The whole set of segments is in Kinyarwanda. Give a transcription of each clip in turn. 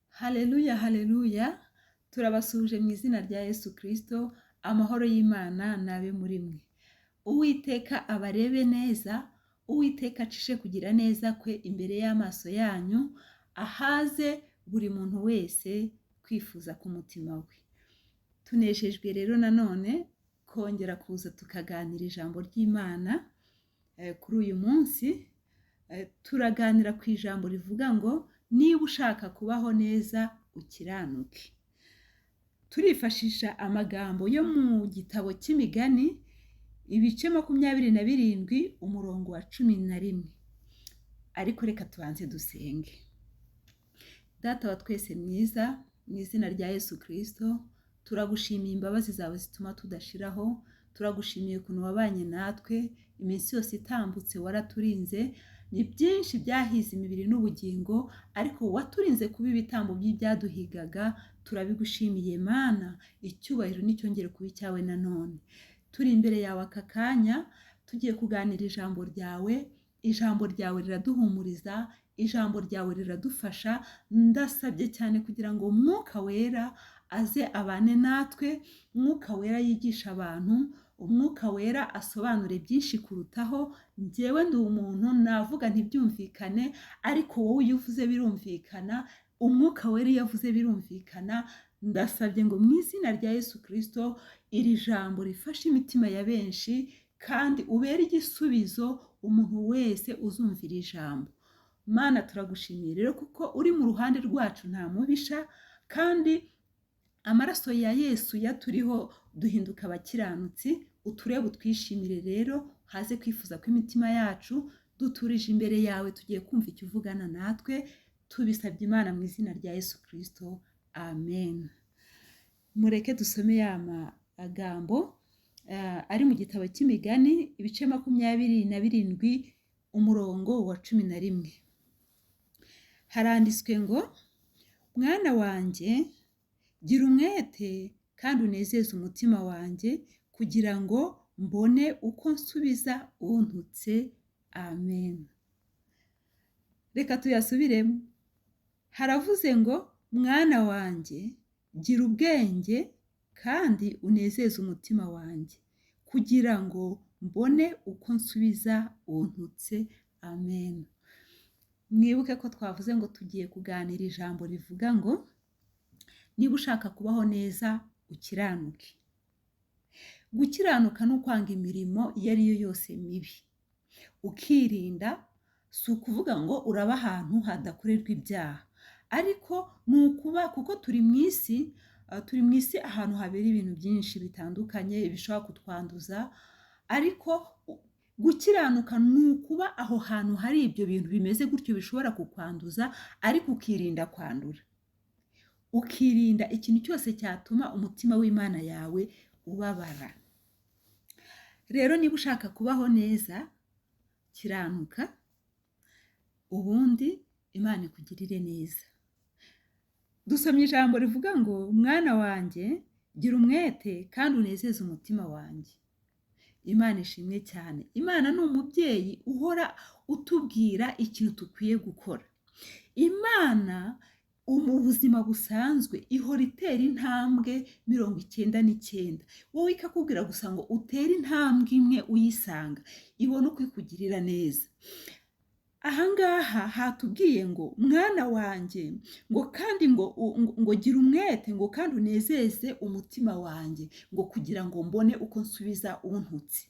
Haleluya, haleluya, turabasuhuje mu izina rya Yesu Kristo, amahoro y'Imana nabe muri mwe. Uwiteka abarebe neza, Uwiteka acishe kugira neza kwe imbere y'amaso yanyu, ahaze buri muntu wese kwifuza k'umutima we. Tunejejwe rero nanone kongera kuza tukaganira ijambo ry'Imana. Kuri uyu munsi turaganira ku ijambo rivuga ngo niba ushaka kubaho neza ukiranuke. Turifashisha amagambo yo mu gitabo cy'imigani ibice 27 umurongo wa 11. Ariko reka tubanze dusenge. Data wa twese mwiza, mu izina rya Yesu Kristo, turagushimiye imbabazi zawe zituma tudashiraho, turagushimiye ukuntu wabanye natwe iminsi yose itambutse, waraturinze. Ni byinshi byahize imibiri n'ubugingo, ariko waturinze kuba ibitambo by'ibyaduhigaga. Turabigushimiye Mana, icyubahiro n'icyongere kuba icyawe nanone. Turi imbere yawe aka kanya tugiye kuganira ijambo ryawe. Ijambo ryawe riraduhumuriza, ijambo ryawe riradufasha. Ndasabye cyane kugira ngo Mwuka Wera aze abane natwe, Mwuka Wera yigisha abantu, Umwuka Wera asobanure byinshi kurutaho. Njyewe ndi umuntu navuga ntibyumvikane, ariko wowe iyo uvuze birumvikana, Umwuka Wera iyo avuze birumvikana. Ndasabye ngo mu izina rya Yesu Kristo iri jambo rifashe imitima ya benshi, kandi ubere igisubizo umuntu wese uzumvira ijambo. Mana, turagushimiye rero kuko uri mu ruhande rwacu nta mubisha, kandi amaraso ya Yesu yaturiho duhinduka abakiranutsi. Uturebe utwishimire rero, haze kwifuza kw'imitima yacu. Duturije imbere yawe, tugiye kumva icyo uvugana natwe. Tubisabye Imana mu izina rya Yesu Kristo, amen. Mureke dusome ya magambo ari mu gitabo cy'imigani ibice 27 umurongo wa 11. Haranditswe ngo, mwana wanjye gira umwete kandi unezeze umutima wanjye, kugira ngo mbone uko nsubiza untutse. Amen. Reka tuyasubiremo. Haravuze ngo, mwana wanjye gira ubwenge kandi unezeze umutima wanjye, kugira ngo mbone uko nsubiza untutse. Amen. Mwibuke ko twavuze ngo tugiye kuganira ijambo rivuga ngo niba ushaka kubaho neza ukiranuke. Gukiranuka ni ukwanga imirimo iyo ari yo yose mibi, ukirinda. Si ukuvuga ngo uraba ahantu hadakorerwa ibyaha, ariko ni ukuba, kuko turi mu isi ahantu habera ibintu byinshi bitandukanye bishobora kutwanduza. Ariko gukiranuka ni ukuba aho hantu hari ibyo bintu bimeze gutyo bishobora kukwanduza, ariko ukirinda kwandura. Ukirinda ikintu cyose cyatuma umutima w'Imana yawe ubabara. Rero niba ushaka kubaho neza, kiranuka, ubundi Imana ikugirire neza. Dusomye ijambo rivuga ngo, mwana wanjye gira umwete kandi unezeze umutima wanjye. Imana ishimwe cyane. Imana ni umubyeyi uhora utubwira ikintu dukwiye gukora. Imana mu buzima busanzwe ihora itera intambwe 99. Wowe ikakubwira gusa ngo utere intambwe imwe uyisanga, ibona uko ikugirira neza. Ahangaha hatubwiye ngo, mwana wanjye ngo kandi ngo gira umwete ngo kandi unezeze umutima wanjye, ngo kugira ngo mbone uko nsubiza untutse.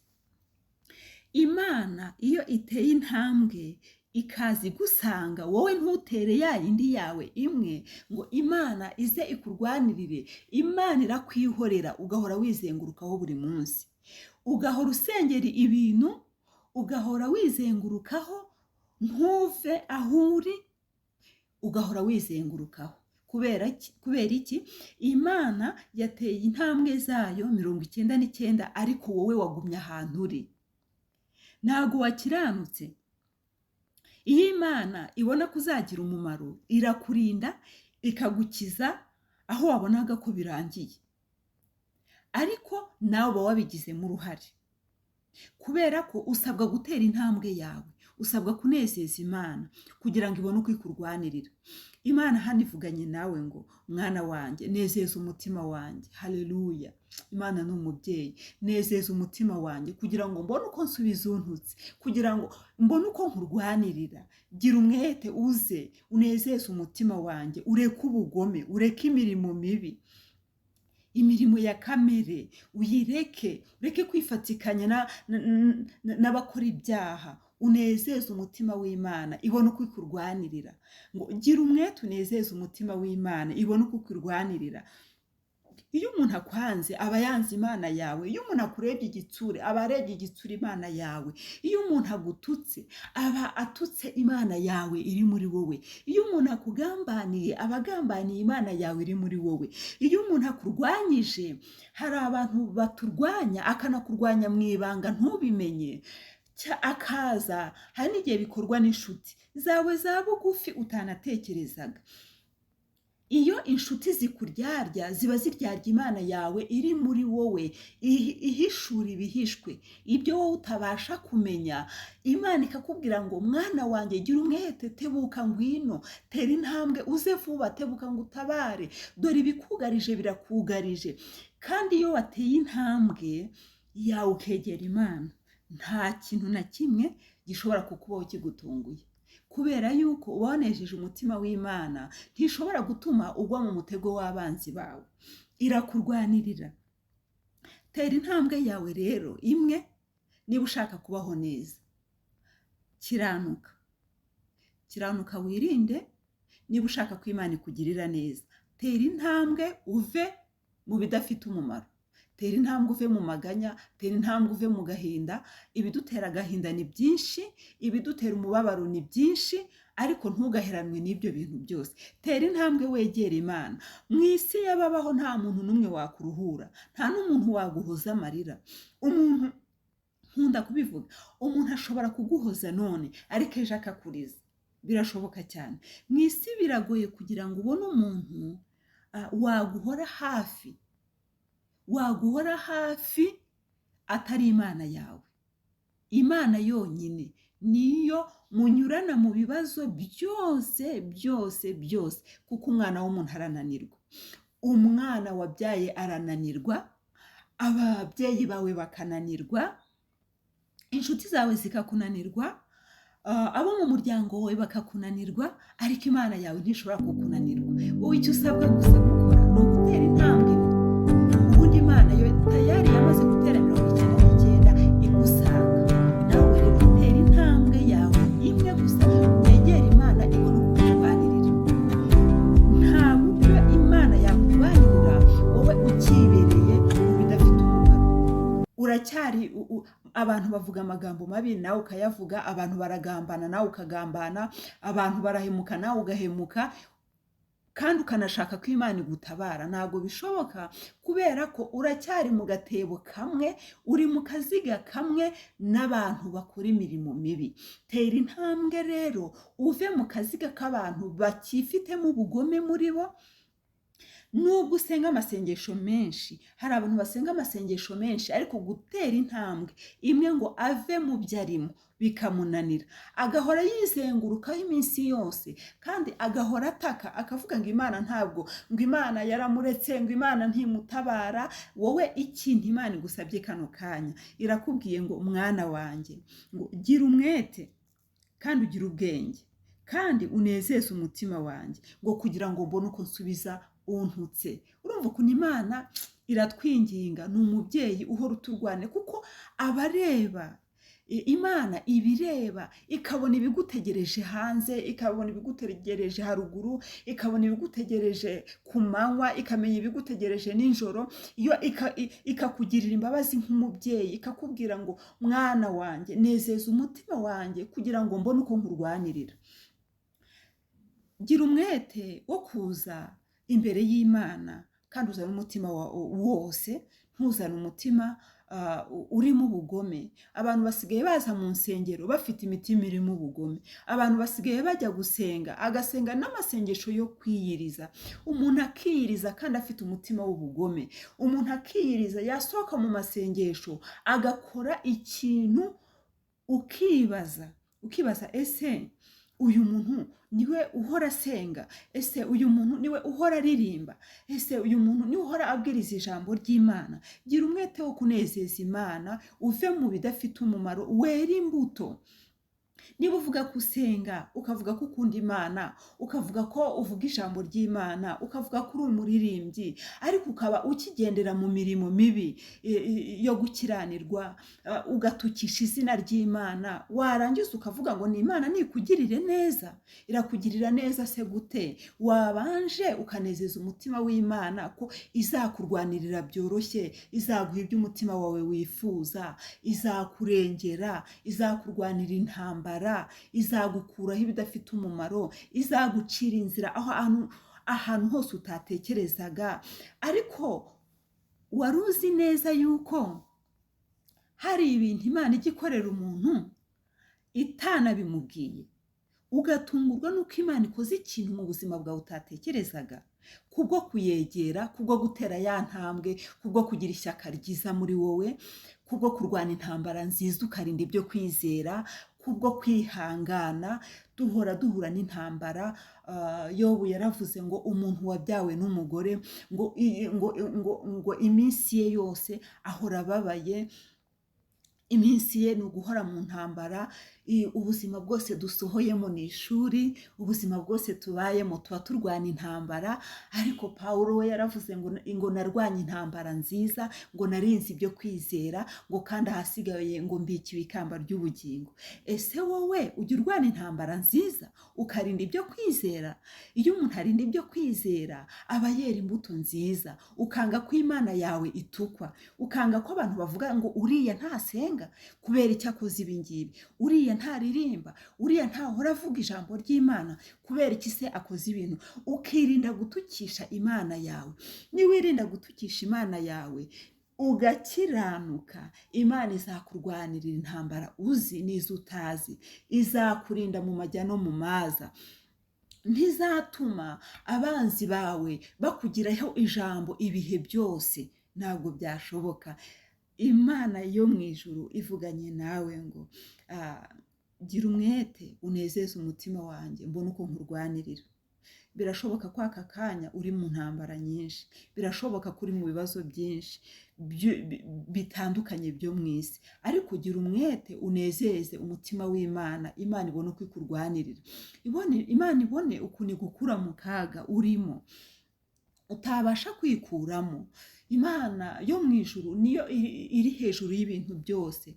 Imana iyo iteye intambwe ikazi gusanga, wowe ntutere ya yindi yawe imwe ngo Imana ize ikurwanirire. Imana irakwihorera, ugahora wizengurukaho buri munsi, ugahora usengera ibintu, ugahora wizengurukaho ntuve aho uri, ugahora wizengurukaho. Kubera iki? Imana yateye intambwe zayo 99, ariko wowe wagumye ahantu uri. ntabwo wakiranutse. Iyo Imana ibona ko uzagira umumaro, irakurinda ikagukiza aho wabonaga ko birangiye, ariko nawe uba wabigizemo uruhare, kubera ko usabwa gutera intambwe yawe, usabwa kunezeza Imana kugira ngo ibone uko ikurwanirira. Imana hano ivuganye nawe ngo mwana wanjye, nezeza umutima wanjye. Haleluya! Imana ni umubyeyi. Nezeza umutima wanjye kugira ngo mbone uko nsubiza untutse, kugira ngo mbone uko nkurwanirira. Gira umwete, uze unezeze umutima wanjye, ureke ubugome, ureke imirimo mibi, imirimo ya kamere uyireke, ureke kwifatikanya n'abakora ibyaha. Unezeze umutima w'Imana ibone uko ikurwanirira. Ngo gira umwete unezeze umutima w'Imana ibone uko ikurwanirira. Iyo umuntu akwanze aba yanze Imana yawe. Iyo umuntu akurebye igitsure aba arebye igitsure Imana yawe. Iyo umuntu agututse aba atutse Imana yawe iri muri wowe. Iyo umuntu akugambaniye aba agambaniye Imana yawe iri muri wowe. Iyo umuntu akurwanyije, hari abantu baturwanya akanakurwanya mu ibanga ntubimenye, akaza, hari n'igihe bikorwa n'inshuti zawe za bugufi utanatekerezaga. Iyo inshuti zikuryarya, ziba ziryarya Imana yawe iri muri wowe, ihishura ibihishwe, ibyo wowe utabasha kumenya. Imana ikakubwira ngo mwana wanjye, gira umwete, tebuka ngwino, tera intambwe, uze vuba, tebuka ngo utabare, dore ibikugarije birakugarije. Kandi iyo wateye intambwe yawe ukegera Imana, nta kintu na kimwe gishobora kukubaho kigutunguye, kubera yuko uba wanejeje umutima w'Imana. Ntishobora gutuma ugwa mu mutego w'abanzi bawe, irakurwanirira. Tera intambwe yawe rero imwe niba ushaka kubaho neza. Kiranuka wirinde niba ushaka ko Imana ikugirira neza. Tera intambwe uve mu bidafite umumaro, tera intambwe uve mu maganya, tera intambwe uve mu gahinda. Ibidutera agahinda ni byinshi, ibidutera umubabaro ni byinshi, ariko ntugaheranwe n'ibyo bintu byose. Tera intambwe wegera Imana. Mu isi y'ababaho nta muntu n'umwe wakuruhura, nta n'umuntu waguhoza amarira. Umuntu, nkunda kubivuga, umuntu ashobora kuguhoza none ariko ejo akakuriza, birashoboka cyane. Mu isi biragoye kugira ngo ubone umuntu waguhora hafi atari Imana yawe. Imana yonyine niyo munyurana mu bibazo byose, kuko umwana w'umuntu arananirwa. Umwana wabyaye arananirwa, ababyeyi bawe bakananirwa, inshuti zawe zikakunanirwa, abo mu muryango wawe bakakunanirwa, ariko Imana yawe ntishobora kukunanirwa. Wowe icyo usabwa gusa gukora ni ugutera intambwe. Ubundi Imana yo tayari yamaze gutera 99 igusanga. Nawe rero utera intambwe yawe imwe gusa, wegera Imana ibone uko ikurwanirira. Nta buryo Imana yakurwanirira wowe ukibereye mu bidafite umumaro. Uracyari abantu bavuga amagambo mabi nawe ukayavuga, abantu baragambana nawe ukagambana, abantu barahemuka nawe ugahemuka, kandi ukanashaka ko Imana igutabara. Ntabwo bishoboka, kubera ko uracyari mu gatebo kamwe, uri mu kaziga kamwe n'abantu bakora imirimo mibi. Tera intambwe rero uve mu kaziga k'abantu bakifitemo ubugome muri bo. Nubwo usenga amasengesho menshi, hari abantu basenga amasengesho menshi ariko gutera intambwe imwe ngo ave mu byo arimo bikamunanira, agahora yizengurukaho iminsi yose, kandi agahora ataka akavuga ngo Imana ntabwo, ngo Imana yaramuretse, ngo Imana ntimutabara. Wowe ikintu Imana igusabye kano kanya, irakubwiye ngo mwana wanjye, ngo gira umwete kandi ugira ubwenge, kandi unezeze umutima wanjye, ngo kugira ngo mbone uko nsubiza untutse. Urumva ukuntu Imana iratwinginga, ni umubyeyi uhora uturwane, kuko abareba. Imana ibireba, ikabona ibigutegereje hanze, ikabona ibigutegereje haruguru, ikabona ibigutegereje ku manywa, ikamenya ibigutegereje nijoro. Iyo ikakugirira imbabazi nk'umubyeyi, ikakubwira ngo mwana wanjye, nezeza umutima wanjye kugira ngo mbone uko nkurwanirira. Gira umwete wo kuza imbere y'Imana, kandi uzana umutima wose, ntuzane umutima urimo ubugome. Abantu basigaye baza mu nsengero bafite imitima irimo ubugome. Abantu basigaye bajya gusenga, agasenga n'amasengesho yo kwiyiriza. Umuntu akiyiriza kandi afite umutima w'ubugome. Umuntu akiyiriza yasohoka mu masengesho agakora ikintu ukibaza ese uyu muntu niwe uhora asenga? Ese uyu muntu niwe uhora aririmba? Ese uyu muntu niwe uhora abwiriza ijambo ry'Imana? Gira umwete wo kunezeza Imana, uve mu bidafite umumaro, wera imbuto. Niba uvuga ko usenga, ukavuga ko ukunda Imana, ukavuga ko uvuga ijambo ry'Imana, ukavuga ko uri umuririmbyi, ariko ukaba ukigendera mu mirimo mibi yo gukiranirwa, ugatukisha izina ry'Imana, warangiza ukavuga ngo ni Imana nikugirire neza. Irakugirira neza se gute? Wabanje ukanezeza umutima w'Imana ko izakurwanirira byoroshye, izaguha ibyo umutima wawe wifuza, izakurengera, izakurwanira intambara, izagukuraho ibidafite umumaro, izagucira inzira ahantu hose utatekerezaga. Ariko wari uzi neza yuko hari ibintu Imana ijya ikorera umuntu itanabimubwiye, ugatungurwa nuko Imana ikoze ikintu mu buzima bwawe utatekerezaga, kubwo kuyegera, kubwo gutera ya ntambwe, kubwo kugira ishyaka ryiza muri wowe, kubwo kurwana intambara nziza ukarinda ibyo kwizera, kubwo kwihangana. Duhora duhura n'intambara. Yobu yaravuze ngo umuntu wabyawe n'umugore ngo iminsi ye yose ahora ababaye, iminsi ye ni uguhora mu ntambara. Ubuzima bwose dusohoyemo ni ishuri, ubuzima bwose tubayemo tuba turwana intambara. Ariko Pawulo we yaravuze ngo narwanye intambara nziza, ngo narinze ibyo kwizera, ngo kandi ahasigaye ngo mbikiwe ikamba ry'ubugingo. Ese wowe ujya urwana intambara nziza ukarinda ibyo kwizera? Iyo umuntu arinda ibyo kwizera aba yera imbuto nziza. Ukanga ko Imana yawe itukwa, ukanga ko abantu bavuga ngo uriya ntasenga kubera icyo akoze ibi ngibi, uriya ntaririmba, uriya ntahora avuga ijambo ry'Imana kubera iki se akoze ibintu. Ukirinda gutukisha Imana yawe. Niwirinda gutukisha Imana yawe ugakiranuka, Imana izakurwanirira intambara uzi n'izo utazi, izakurinda mu majya no mu maza. Ntizatuma abanzi bawe bakugiraho ijambo ibihe byose. Ntabwo byashoboka. Imana yo mu ijuru ivuganye nawe ngo gira umwete unezeze umutima wanjye, mbona uko nkurwanirira. Birashoboka ko aka kanya uri mu ntambara nyinshi, birashoboka ko uri mu bibazo byinshi bitandukanye byo mu isi, ariko gira umwete unezeze umutima w'Imana. Imana ibone uko ikurwanirira, Imana ibone ukuntu igukura mu kaga urimo utabasha kwikuramo. Imana yo mu ijuru niyo iri hejuru y'ibintu byose.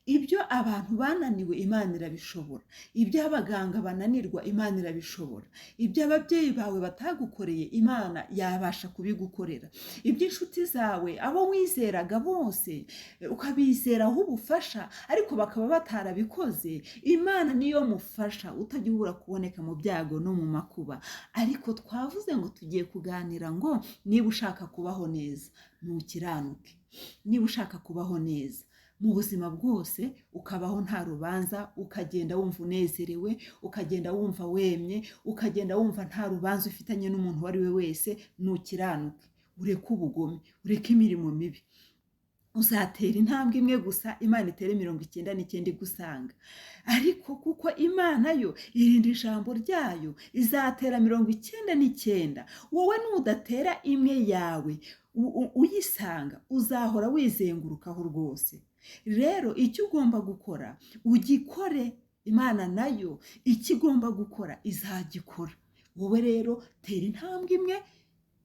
Ibyo abantu bananiwe Imana irabishobora, ibyo abaganga bananirwa Imana irabishobora, ibyo ababyeyi bawe batagukoreye Imana yabasha kubigukorera, ibyo inshuti zawe abo wizeraga bose ukabizeraho ubufasha ariko bakaba batarabikoze, Imana niyo mufasha utajya ubura kuboneka mu byago no mu makuba. Ariko twavuze ngo tugiye kuganira ngo niba ushaka kubaho neza ntukiranuke. Niba ushaka kubaho neza mu buzima bwose ukabaho nta rubanza, ukagenda wumva unezerewe, ukagenda wumva wemye, ukagenda wumva nta rubanza ufitanye n'umuntu uwo ari we wese, ntukiranuke. Ureke ubugome, ureke imirimo mibi. Uzatera intambwe imwe gusa, Imana itere 99 igusanga. Ariko kuko Imana yo irinda ijambo ryayo, izatera 99. Wowe nudatera imwe yawe uyisanga, uzahora wizengurukaho rwose. Rero icyo ugomba gukora ugikore, Imana nayo icyo igomba gukora izagikora. Wowe rero tera intambwe imwe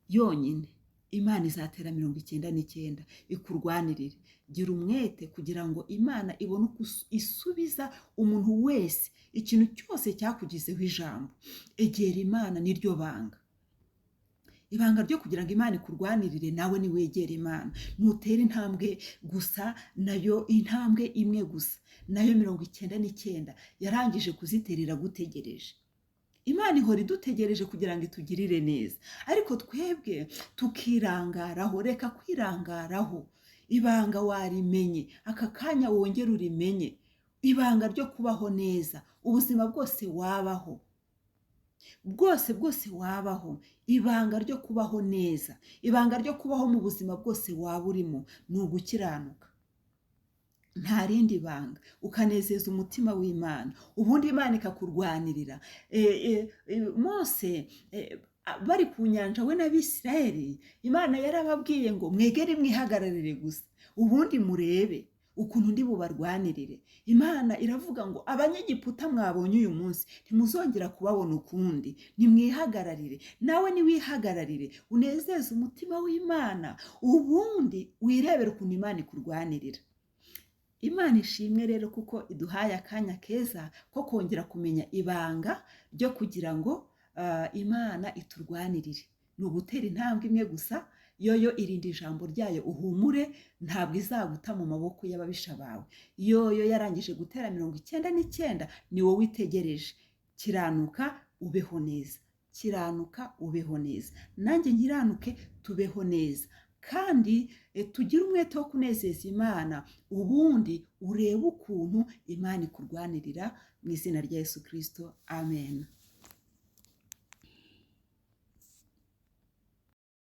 yonyine, Imana izatera 99 ikurwanirire. Gira umwete kugira ngo Imana ibone uko isubiza umuntu wese ikintu cyose cyakugizeho ijambo. Egera Imana, niryo banga. Ibanga ryo kugira ngo Imana ikurwanirire nawe ni wegera Imana. Ntutere intambwe gusa, nayo intambwe imwe gusa, nayo 99 yarangije kuziterera gutegereje. Imana ihora idutegereje kugira ngo itugirire neza, ariko twebwe tukirangaraho. Reka kwirangaraho. ibanga warimenye, aka kanya wongere urimenye, ibanga ryo kubaho neza, ubuzima bwose wabaho, bwose wabaho, ibanga ryo kubaho neza, ibanga ryo kubaho mu buzima bwose waba urimo ni ugukiranuka. Nta rindi banga, ukanezeza umutima w'Imana, ubundi Imana ikakurwanirira. Mose bari ku nyanja we n'Abisirayeli, Imana yarababwiye ngo mwegere mwihagararire gusa, ubundi murebe ukuntu ndi bubarwanirire. Imana iravuga ngo abanyegiputa mwabonye uyu munsi ntimuzongera kubabona ukundi, nimwihagararire. Nawe niwihagararire unezeze umutima w'Imana, ubundi wirebere ukuntu Imana ikurwanirira. Imana ishimwe rero kuko iduhaye akanya keza ko kongera kumenya ibanga ryo kugira ngo Imana iturwanirire. Ni ugutera intambwe imwe gusa, yoyo irinda ijambo ryayo uhumure, ntabwo izaguta mu maboko y'ababisha bawe. Yoyo yarangije gutera 99, ni wowe itegereje. Kiranuka ubeho neza, kiranuka ubeho neza, nanjye nkiranuke tubeho neza. Kandi tugire umwete wo kunezeza Imana, ubundi urebe ukuntu Imana ikurwanirira, mu izina rya Yesu Kristo, amen.